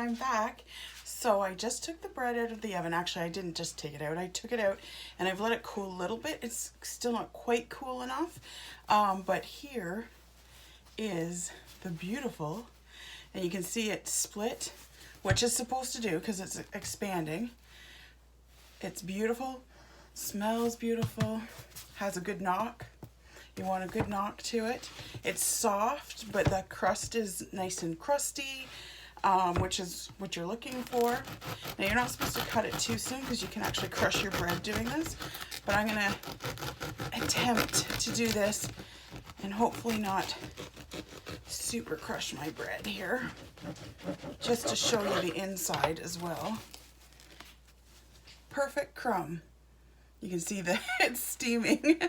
I'm back. So I just took the bread out of the oven. Actually, I didn't just take it out. I took it out and I've let it cool a little bit. It's still not quite cool enough. But here is the beautiful, and you can see it split, which it's supposed to do because it's expanding. It's beautiful, smells beautiful, has a good knock. You want a good knock to it. It's soft, but the crust is nice and crusty, which is what you're looking for. Now you're not supposed to cut it too soon because you can actually crush your bread doing this, but I'm gonna attempt to do this and hopefully not super crush my bread here, just to show you the inside as well. Perfect crumb. You can see that it's steaming.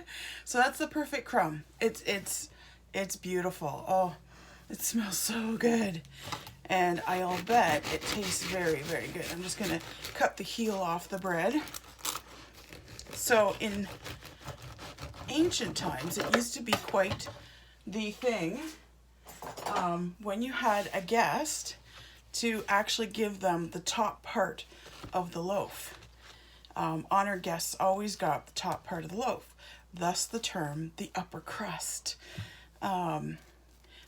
So that's the perfect crumb. It's beautiful. Oh, it smells so good. And I'll bet it tastes very, very good. I'm just gonna cut the heel off the bread. So in ancient times, it used to be quite the thing when you had a guest to actually give them the top part of the loaf. Honored guests always got the top part of the loaf, thus the term the upper crust.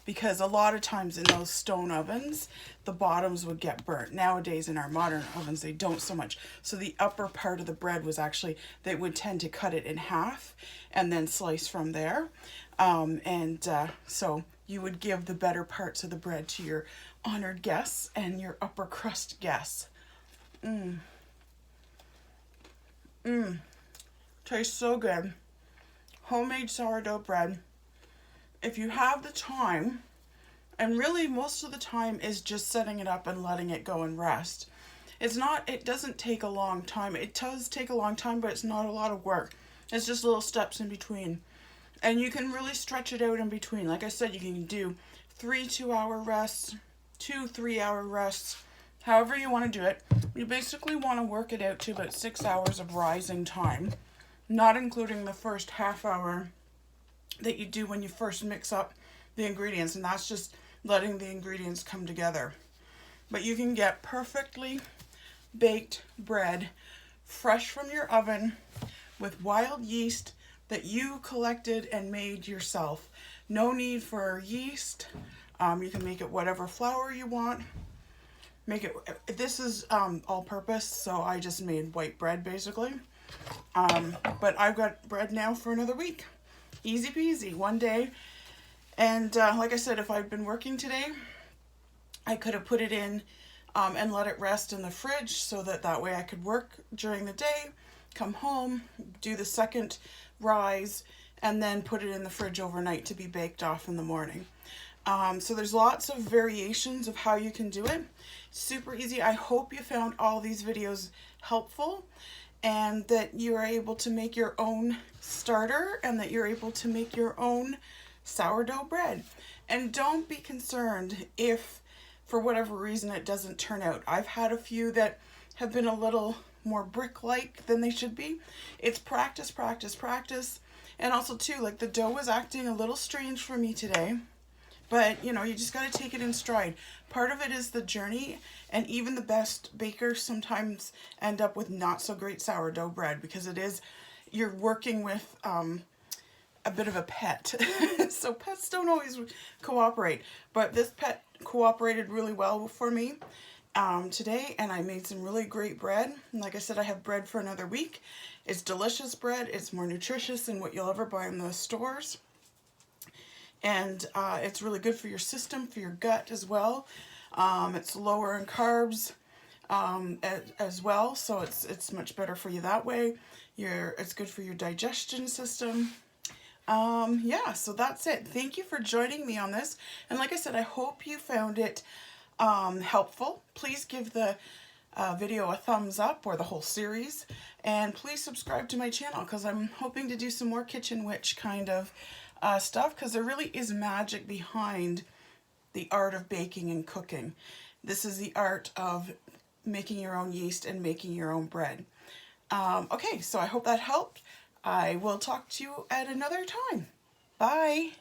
Because a lot of times in those stone ovens, the bottoms would get burnt. Nowadays in our modern ovens, they don't so much. So the upper part of the bread was actually, they would tend to cut it in half and then slice from there. So you would give the better parts of the bread to your honored guests and your upper crust guests. Tastes so good. Homemade sourdough bread. If you have the time, and really most of the time is just setting it up and letting it go and rest. It doesn't take a long time. It does take a long time, but it's not a lot of work. It's just little steps in between. And you can really stretch it out in between. Like I said, you can do 3 2-hour rests, 2 3-hour rests, however you want to do it. You basically want to work it out to about 6 hours of rising time, not including the first half hour that you do when you first mix up the ingredients, and that's just letting the ingredients come together. But you can get perfectly baked bread fresh from your oven with wild yeast that you collected and made yourself. No need for yeast. You can make it whatever flour you want. Make it, this is all purpose, so I just made white bread basically. But I've got bread now for another week. Easy peasy, one day. And like I said, if I'd been working today, I could have put it in and let it rest in the fridge so that way I could work during the day, come home, do the second rise, and then put it in the fridge overnight to be baked off in the morning. So there's lots of variations of how you can do it. Super easy. I hope you found all these videos helpful and that you are able to make your own starter and that you're able to make your own sourdough bread. And don't be concerned if for whatever reason it doesn't turn out. I've had a few that have been a little more brick-like than they should be. It's practice, practice, practice. And also too, like the dough was acting a little strange for me today. But, you know, you just got to take it in stride. Part of it is the journey, and even the best bakers sometimes end up with not so great sourdough bread because you're working with a bit of a pet. So pets don't always cooperate, but this pet cooperated really well for me today, and I made some really great bread. And like I said, I have bread for another week. It's delicious bread. It's more nutritious than what you'll ever buy in the stores. And it's really good for your system, for your gut as well. It's lower in carbs as well, so it's much better for you that way. It's good for your digestion system. Yeah, so that's it. Thank you for joining me on this. And like I said, I hope you found it helpful. Please give the video a thumbs up, or the whole series. And please subscribe to my channel because I'm hoping to do some more Kitchen Witch kind of stuff, because there really is magic behind the art of baking and cooking. This is the art of making your own yeast and making your own bread. Okay, so I hope that helped. I will talk to you at another time. Bye.